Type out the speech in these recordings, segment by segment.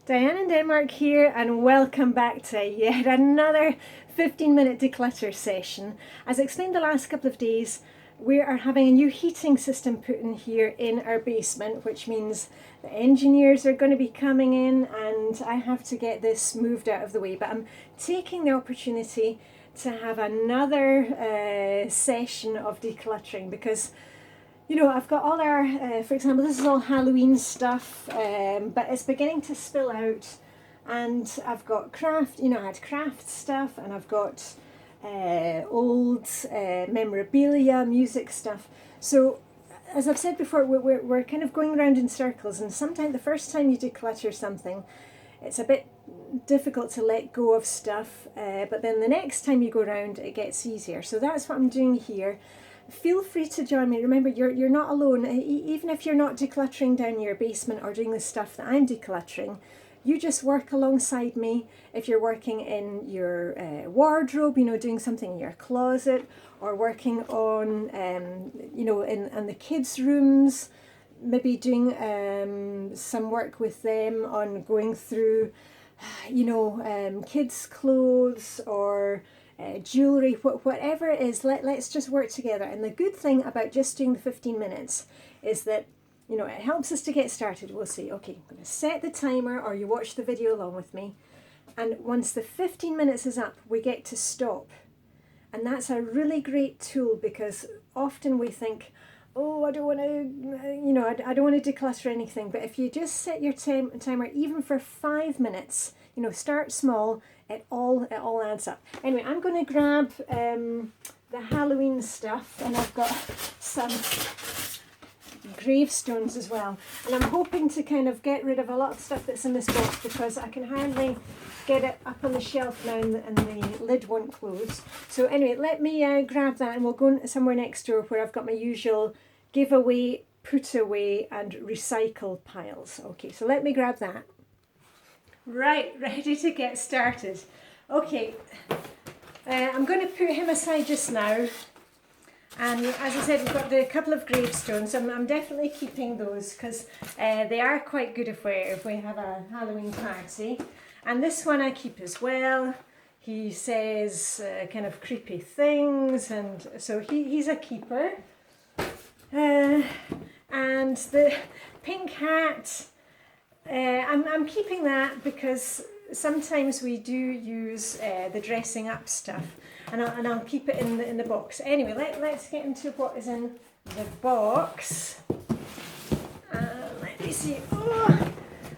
Diane in Denmark here, and welcome back to yet another 15-minute declutter session. As I explained the last couple of days, we are having a new heating system put in here in our basement, which means the engineers are going to be coming in and I have to get this moved out of the way. But I'm taking the opportunity to have another session of decluttering because I've got all our, for example, this is all Halloween stuff, but it's beginning to spill out, and I've got craft, I had craft stuff, and I've got old memorabilia, music stuff. So, as I've said before, we're kind of going around in circles, and sometimes the first time you declutter something, it's a bit difficult to let go of stuff, but then the next time you go around, it gets easier. So that's what I'm doing here. Feel free to join me. Remember, you're not alone. Even if you're not decluttering down your basement or doing the stuff that I'm decluttering, you just work alongside me. If you're working in your wardrobe, doing something in your closet, or working on, in the kids' rooms, maybe doing some work with them on going through, kids' clothes or jewelry, whatever it is, let's just work together. And the good thing about just doing the 15 minutes is that, it helps us to get started. We'll say, okay, I'm going to set the timer, or you watch the video along with me. And once the 15 minutes is up, we get to stop. And that's a really great tool because often we think, oh, I don't want to, I don't want to declutter anything. But if you just set your timer even for 5 minutes, start small, it all adds up. Anyway, I'm going to grab the Halloween stuff, and I've got some gravestones as well. And I'm hoping to kind of get rid of a lot of stuff that's in this box because I can hardly get it up on the shelf now, and the lid won't close. So anyway, let me grab that, and we'll go somewhere next door where I've got my usual giveaway, put away and recycle piles. Okay, so let me grab that. Right, ready to get started. Okay, I'm going to put him aside just now. And as I said, we've got the couple of gravestones. I'm definitely keeping those because they are quite good if we have a Halloween party. And this one I keep as well. He says kind of creepy things, and so he's a keeper. And the pink hat, I'm keeping that because sometimes we do use the dressing up stuff, and I'll keep it in the box. Anyway, let's get into what is in the box. Let me see. Oh,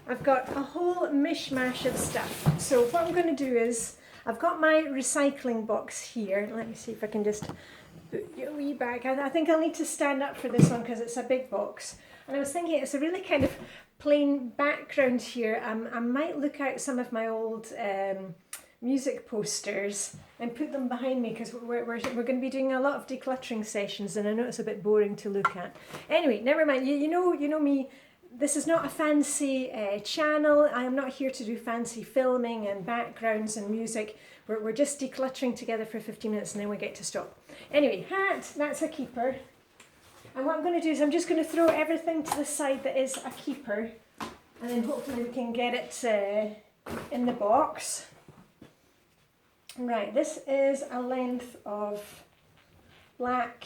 I've got a whole mishmash of stuff. So what I'm going to do is, I've got my recycling box here. Let me see if I can just put your wee bag. I think I'll need to stand up for this one because it's a big box. And I was thinking it's a really kind of plain background here. I might look out some of my old music posters and put them behind me because we're going to be doing a lot of decluttering sessions, and I know it's a bit boring to look at. Anyway, never mind. You know me. This is not a fancy channel. I am not here to do fancy filming and backgrounds and music. We're just decluttering together for 15 minutes and then we get to stop. Anyway, hat, that's a keeper. And what I'm going to do is I'm just going to throw everything to the side that is a keeper, and then hopefully we can get it in the box. Right, this is a length of black,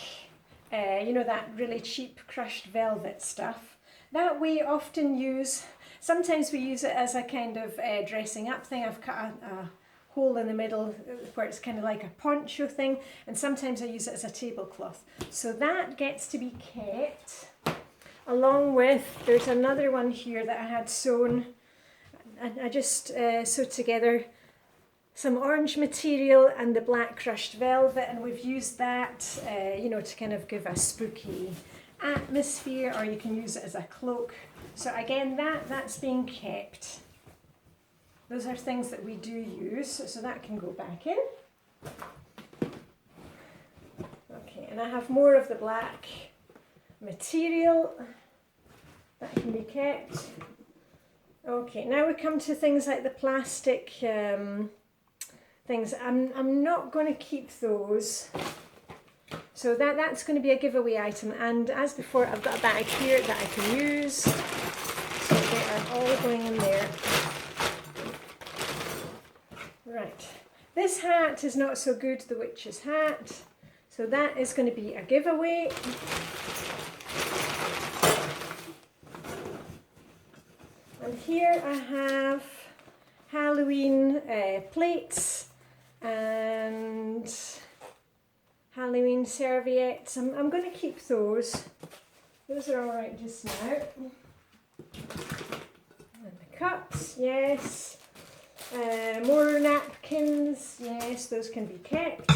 that really cheap crushed velvet stuff. That we often use, sometimes we use it as a kind of dressing up thing. I've cut a hole in the middle where it's kind of like a poncho thing, and sometimes I use it as a tablecloth. So that gets to be kept, along with, there's another one here that I had sewn. I just sewed together some orange material and the black crushed velvet, and we've used that, to kind of give a spooky atmosphere, or you can use it as a cloak. So again, that's being kept. Those are things that we do use, so that can go back in. Okay, and I have more of the black material that can be kept. Okay, now we come to things like the plastic things. I'm not going to keep those. So that's going to be a giveaway item, and as before, I've got a bag here that I can use. So they are all going in there. Right, this hat is not so good, the witch's hat, so that is going to be a giveaway. And here I have Halloween plates and Halloween serviettes. I'm going to keep those. Those are all right just now. And the cups, yes. More napkins, yes, those can be kept.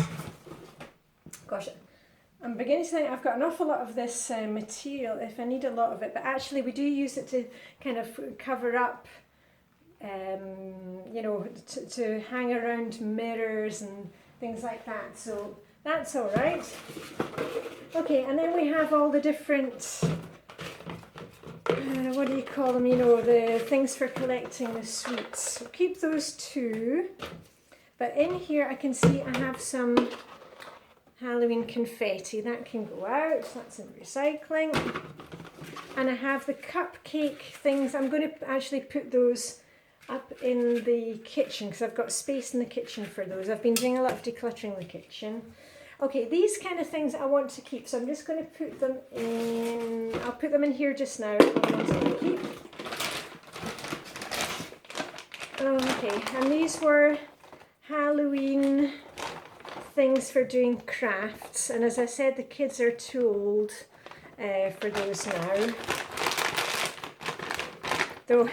Gosh, I'm beginning to think I've got an awful lot of this material if I need a lot of it, but actually we do use it to kind of cover up, you know, to hang around mirrors and things like that, so that's all right. Okay, and then we have all the different, what do you call them, you know, the things for collecting the sweets. So keep those too, but in here I can see I have some Halloween confetti, that can go out, that's in recycling. And I have the cupcake things. I'm going to actually put those up in the kitchen because I've got space in the kitchen for those. I've been doing a lot of decluttering the kitchen. Okay, these kind of things I want to keep, so I'm just going to put them in, I'll put them in here just now. Keep. Okay, and these were Halloween things for doing crafts, and as I said, the kids are too old for those now. Though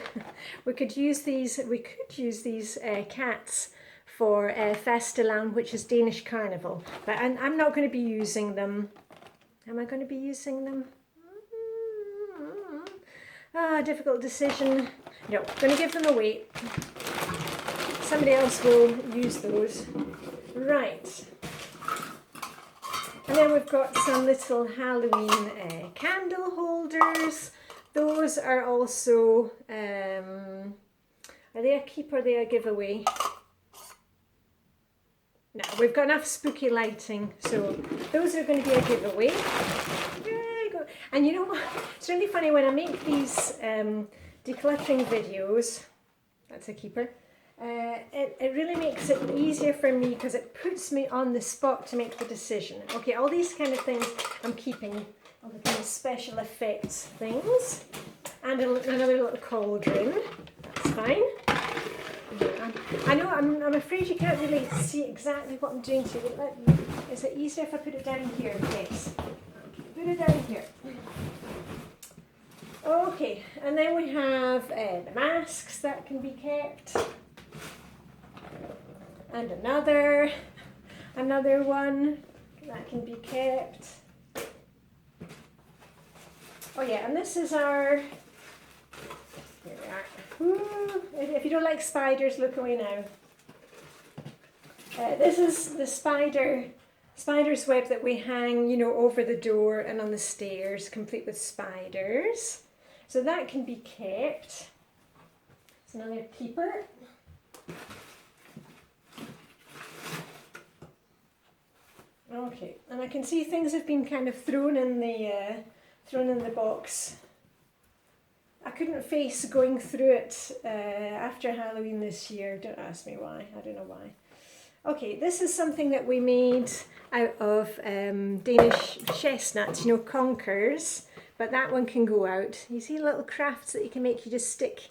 we could use these cats for Fastelavn, which is Danish carnival, but I'm not going to be using them. Am I going to be using them? Difficult decision. No, I'm going to give them away. Somebody else will use those. Right. And then we've got some little Halloween candle holders. Those are also, are they a keep or are they a giveaway? No, we've got enough spooky lighting, so those are going to be a giveaway. There you go. And you know what? It's really funny when I make these decluttering videos, that's a keeper, it really makes it easier for me because it puts me on the spot to make the decision. Okay, all these kind of things I'm keeping, all the kind of special effects things, and another little cauldron, that's fine. Yeah. I know, I'm afraid you can't really see exactly what I'm doing to it. Is it easier if I put it down here? Yes. Put it down here. Okay, and then we have the masks that can be kept. And another one that can be kept. Oh yeah, and this is our, here we are. Ooh, if you don't like spiders, look away now. This is the spider's web that we hang, you know, over the door and on the stairs, complete with spiders. So that can be kept. It's another keeper. Okay, and I can see things have been kind of thrown in the box. I couldn't face going through it after Halloween this year. Don't ask me why. I don't know why. Okay, this is something that we made out of Danish chestnuts, you know, conkers. But that one can go out. You see little crafts that you can make. You just stick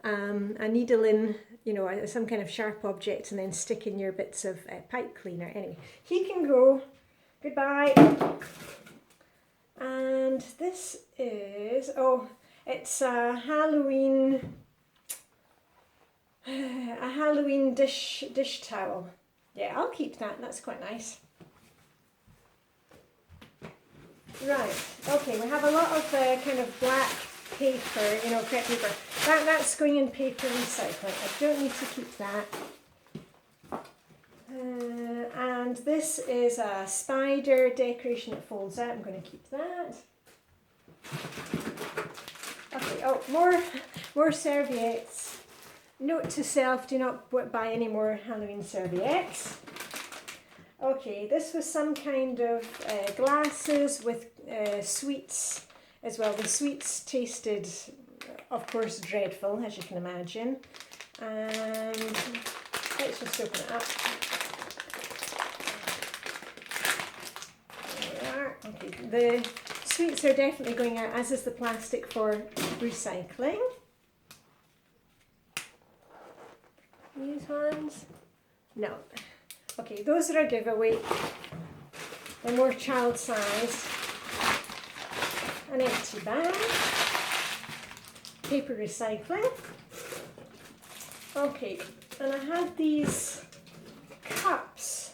a needle in, you know, some kind of sharp object and then stick in your bits of pipe cleaner. Anyway, he can go. Goodbye. And this is, oh, it's a Halloween dish towel. Yeah, I'll keep that. That's quite nice. Right, okay, we have a lot of kind of black paper, you know, crepe paper. That's going in paper recycling. I don't need to keep that. And this is a spider decoration that folds out. I'm going to keep that. Okay, oh, more serviettes. Note to self, do not buy any more Halloween serviettes. Okay, this was some kind of glasses with sweets as well. The sweets tasted, of course, dreadful, as you can imagine. And let's just open it up. There we are. Okay, the sweets are definitely going out, as is the plastic for recycling. These ones? No. Okay, those are a giveaway. They're more child sized. An empty bag. Paper recycling. Okay, and I had these cups.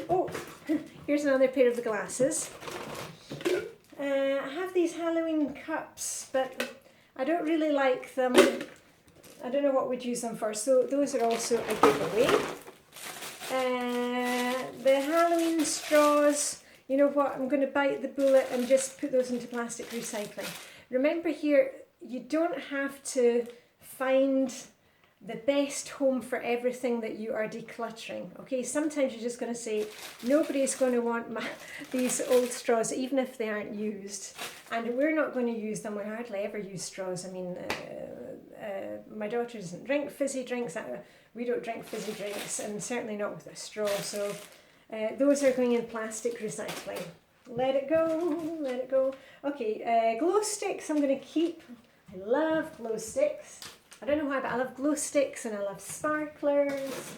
Oh, here's another pair of the glasses. I have these Halloween cups, but I don't really like them. I don't know what we'd use them for, so those are also a giveaway. The Halloween straws, you know what, I'm going to bite the bullet and just put those into plastic recycling. Remember here, you don't have to find the best home for everything that you are decluttering. Okay, sometimes you're just going to say, nobody's going to want these old straws, even if they aren't used. And we're not going to use them. We hardly ever use straws. I mean, my daughter doesn't drink fizzy drinks. We don't drink fizzy drinks, and certainly not with a straw. So those are going in plastic recycling. Let it go, let it go. Okay, glow sticks I'm going to keep. I love glow sticks. I don't know why, but I love glow sticks and I love sparklers.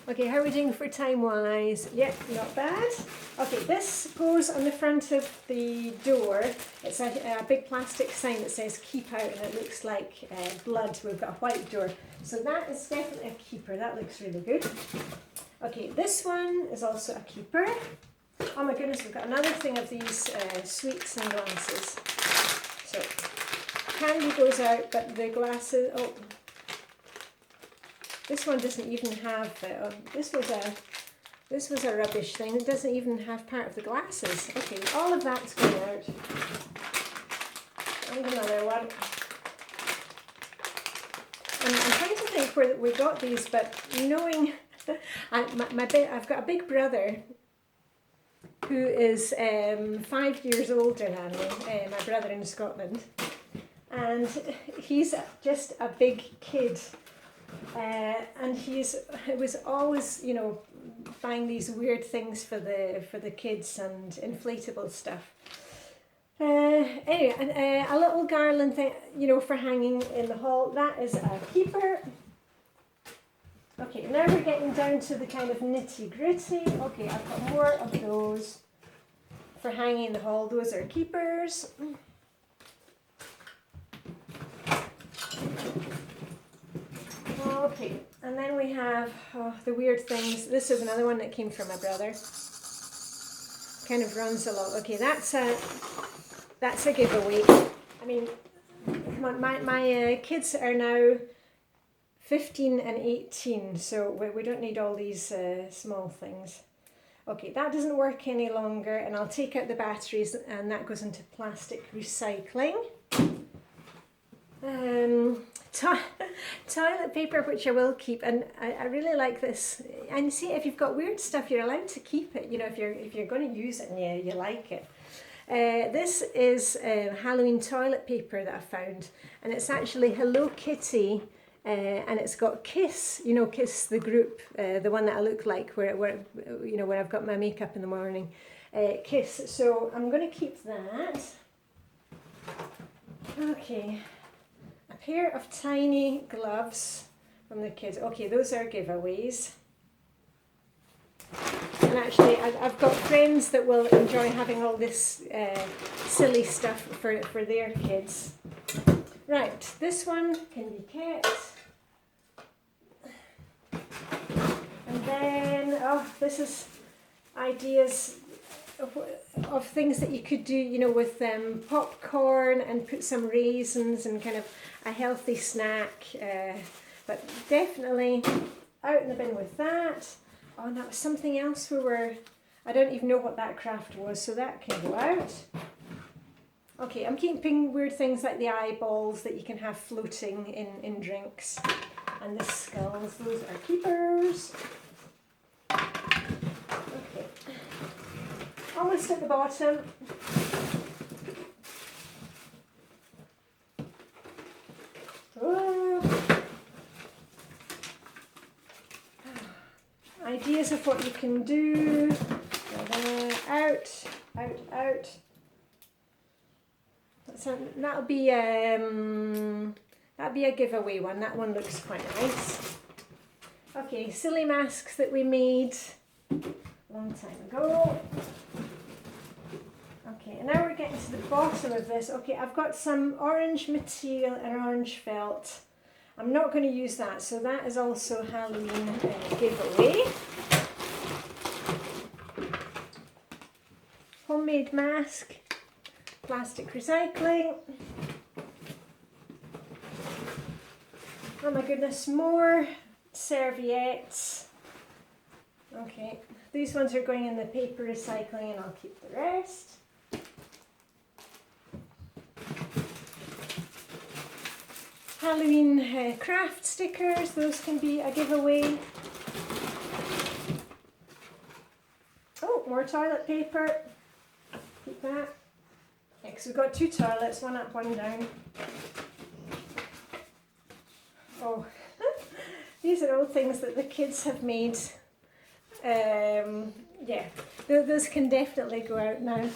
Okay, how are we doing for time-wise? Yep, not bad. Okay, this goes on the front of the door. It's a big plastic sign that says keep out, and it looks like blood. We've got a white door. So that is definitely a keeper. That looks really good. Okay, this one is also a keeper. Oh my goodness, we've got another thing of these sweets and glasses. So candy goes out, but the glasses, oh, this one doesn't even have, this was a rubbish thing. It doesn't even have part of the glasses. Okay, all of that's going out. And another one. I'm trying to think where we got these, but knowing, I've got a big brother who is 5 years older than me, my brother in Scotland. And he's just a big kid, and he was always, you know, buying these weird things for the kids and inflatable stuff. Anyway, and a little garland thing, you know, for hanging in the hall. That is a keeper. Okay, now we're getting down to the kind of nitty gritty. Okay, I've got more of those for hanging in the hall. Those are keepers. Okay, and then we have the weird things. This is another one that came from my brother. Kind of runs along. Okay, that's a giveaway. I mean, come on, my kids are now 15 and 18, so we don't need all these small things. Okay, that doesn't work any longer, and I'll take out the batteries, and that goes into plastic recycling. Toilet paper, which I will keep, and I really like this. And see, if you've got weird stuff, you're allowed to keep it. You know, if you're going to use it and you like it. This is Halloween toilet paper that I found, and it's actually Hello Kitty, and it's got Kiss. You know, Kiss the group, the one that I look like, where you know, when I've got my makeup in the morning. Kiss. So I'm going to keep that. Okay. Pair of tiny gloves from the kids. Okay, those are giveaways. And actually, I've got friends that will enjoy having all this silly stuff for their kids. Right, this one can be kept. And then, oh, this is ideas of things that you could do, you know, with popcorn, and put some raisins and kind of a healthy snack. But definitely out in the bin with that. Oh, and that was something else I don't even know what that craft was, so that can go out. Okay, I'm keeping weird things like the eyeballs that you can have floating in drinks. And the skulls, those are keepers. Okay. Almost at the bottom. Oh. ideas of what you can do. Out, out, out. That'll be a giveaway one. That one looks quite nice. Okay, silly masks that we made a long time ago. Okay, and now we're getting to the bottom of this. Okay, I've got some orange material and orange felt. I'm not going to use that, so that is also Halloween giveaway. Homemade mask, plastic recycling. Oh my goodness, more serviettes. Okay, these ones are going in the paper recycling and I'll keep the rest. Halloween craft stickers, those can be a giveaway. Oh, more toilet paper. Keep that. Yeah, because we've got 2 toilets, one up, one down. Oh, these are all things that the kids have made. Yeah, those can definitely go out now.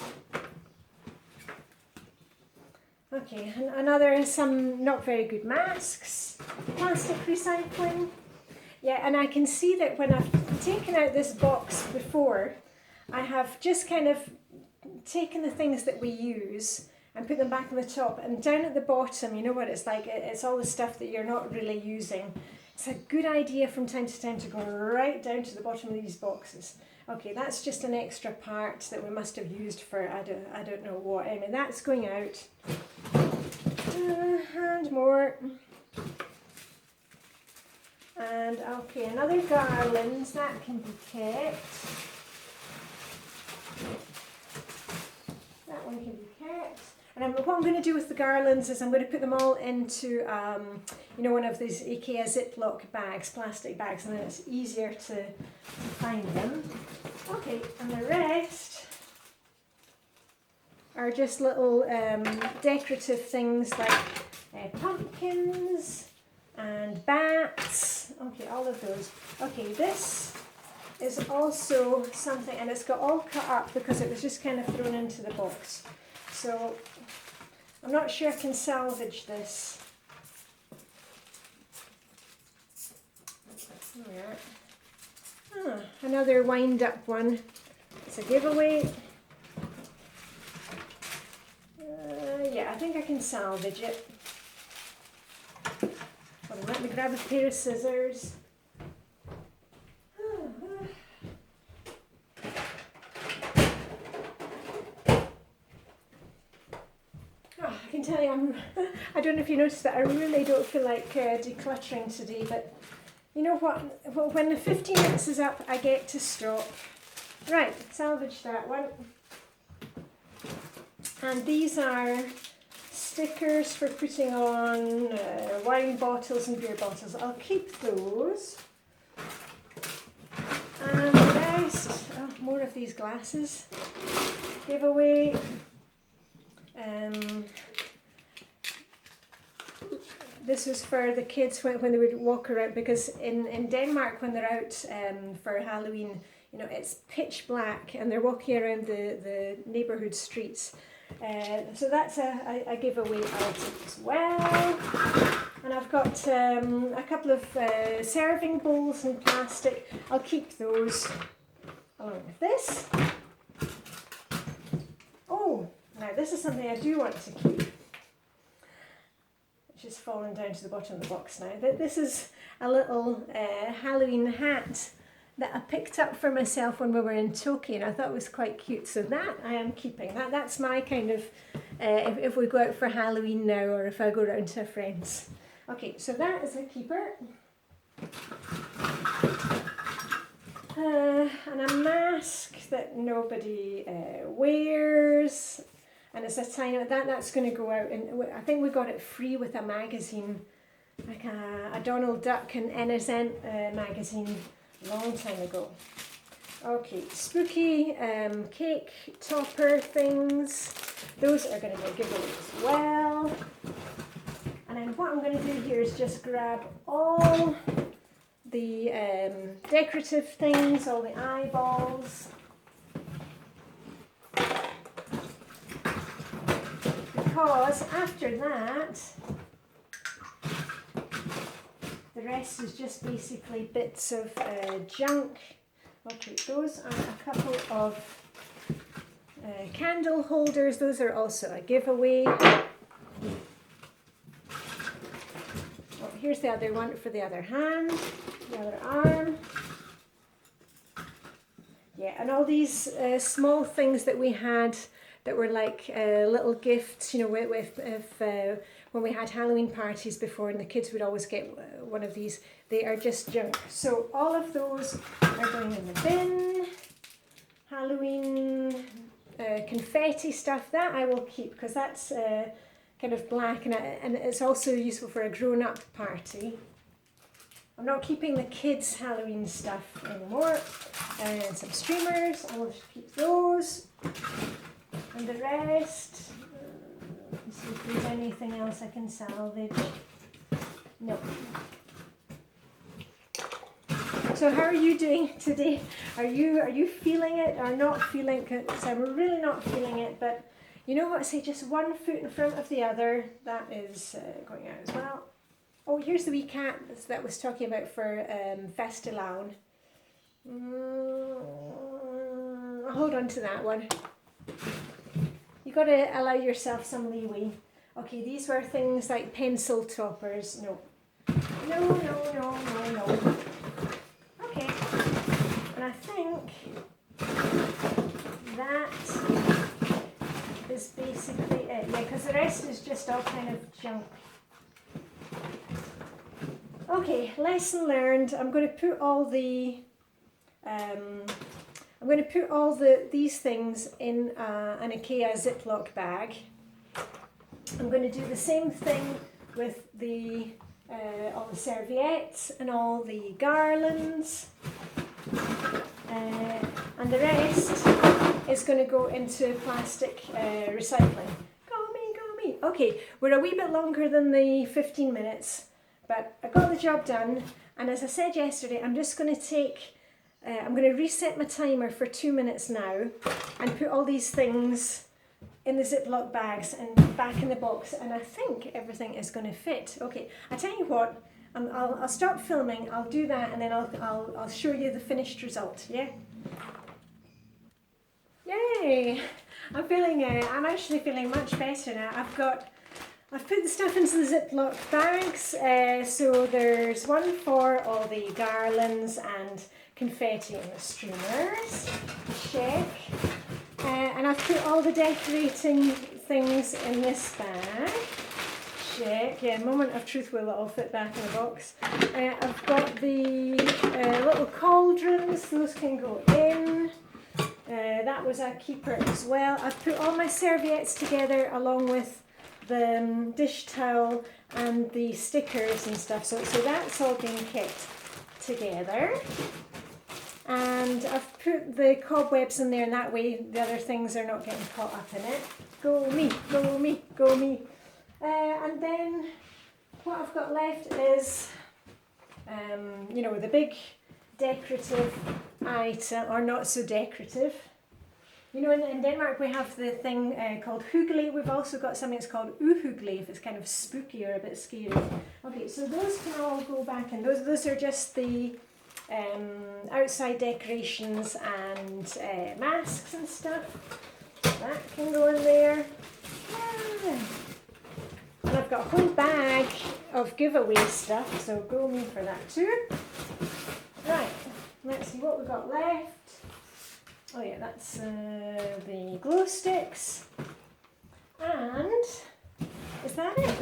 Okay, some not very good masks, plastic recycling. Yeah, and I can see that when I've taken out this box before, I have just kind of taken the things that we use and put them back on the top, and down at the bottom, you know what it's like, it's all the stuff that you're not really using. It's a good idea from time to time to go right down to the bottom of these boxes. Okay, that's just an extra part that we must have used for I don't know what. Anyway, that's going out. And more. And okay, another garlands, that can be kept. That one can be kept. And what I'm going to do with the garlands is I'm going to put them all into, you know, one of these IKEA Ziploc bags, plastic bags, and then it's easier to find them. Okay, and the rest are just little decorative things like pumpkins and bats. Okay, all of those. Okay, this is also something, and it's got all cut up because it was just kind of thrown into the box. So I'm not sure I can salvage this. There. Ah, another wind up one. It's a giveaway. Yeah, I think I can salvage it. Hold on, let me grab a pair of scissors. I can tell you, I don't know if you noticed that I really don't feel like decluttering today, but you know what, well, when the 15 minutes is up, I get to stop. Right, salvage that one. And these are stickers for putting on wine bottles and beer bottles. I'll keep those. And the rest, oh, more of these glasses. Giveaway. This was for the kids when they would walk around, because in Denmark when they're out for Halloween, you know, it's pitch black and they're walking around the neighbourhood streets. So that's a giveaway item as well. And I've got a couple of serving bowls in plastic. I'll keep those along with this. Oh, now this is something I do want to keep. It's just fallen down to the bottom of the box now. This is a little Halloween hat that I picked up for myself when we were in Tokyo, and I thought it was quite cute. So that I am keeping. That's my kind of, if we go out for Halloween now, or if I go round to a friend's. Okay, so that is a keeper. And a mask that nobody wears. And it's a tiny, that's going to go out, and I think we got it free with a magazine, like a Donald Duck and NSN magazine a long time ago. Okay, spooky cake topper things, those are going to be a giveaway as well. And then what I'm going to do here is just grab all the decorative things, all the eyeballs. Because after that, the rest is just basically bits of junk. Okay, those are a couple of candle holders. Those are also a giveaway. Oh, here's the other one for the other hand, the other arm. Yeah, and all these small things that we had that were like little gifts, you know, when we had Halloween parties before, and the kids would always get one of these. They are just junk. So all of those are going in the bin. Halloween confetti stuff, that I will keep because that's kind of black, and it's also useful for a grown-up party. I'm not keeping the kids' Halloween stuff anymore. And some streamers, I will keep those. And the rest, let's see if there's anything else I can salvage. No. So how are you doing today? Are you feeling it or not feeling it? Because I'm really not feeling it, but you know what I say, just one foot in front of the other, that is going out as well. Oh, here's the wee cat that was talking about for Fastelavn. I'll hold on to that one. You got to allow yourself some leeway. Okay, these were things like pencil toppers. No. No. Okay. And I think that is basically it. Yeah, because the rest is just all kind of junk. Okay, lesson learned. I'm going to put all the these things in an IKEA Ziploc bag. I'm going to do the same thing with the all the serviettes and all the garlands, and the rest is going to go into plastic recycling. Go me. Okay, we're a wee bit longer than the 15 minutes, but I got the job done. And as I said yesterday, I'm just going to take. I'm going to reset my timer for 2 minutes now and put all these things in the Ziploc bags and back in the box, and I think everything is going to fit. Okay, I tell you what, I'll stop filming, I'll do that, and then I'll show you the finished result, yeah? Yay! I'm actually feeling much better now. I've put the stuff into the Ziploc bags, so there's one for all the garlands and confetti and the streamers, check. And I've put all the decorating things in this bag, check. Yeah, moment of truth, will it all fit back in the box? I've got the little cauldrons, those can go in. That was a keeper as well. I've put all my serviettes together along with the dish towel and the stickers and stuff, so that's all being kept together. And I've put the cobwebs in there, and that way the other things are not getting caught up in it. Go me. And then what I've got left is, you know, the big decorative item, or not so decorative. You know, in Denmark we have the thing called hygge. We've also got something that's called uhygge, if it's kind of spooky or a bit scary. Okay, so those can all go back in. Those are just the outside decorations and masks and stuff. That can go in there. Yeah. And I've got a whole bag of giveaway stuff, so go me for that too. Right, let's see what we've got left. Oh yeah, that's the glow sticks. And is that it?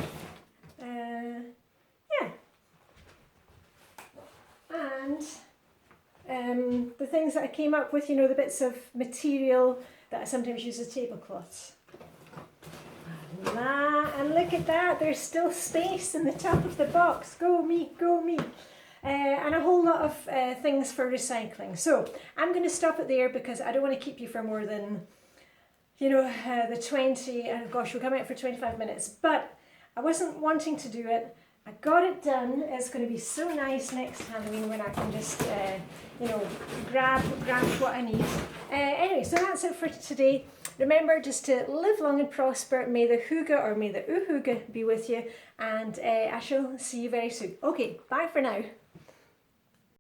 Yeah. And the things that I came up with, you know, the bits of material that I sometimes use as tablecloths. And look at that, there's still space in the top of the box. Go me. And a whole lot of things for recycling. So I'm going to stop it there because I don't want to keep you for more than, you know, the 20, gosh, we'll come out for 25 minutes. But I wasn't wanting to do it I got it done. It's going to be so nice next Halloween when I can just, you know, grab what I need. Anyway, so that's it for today. Remember just to live long and prosper. May the hygge or may the uhuga be with you. And I shall see you very soon. Okay, bye for now.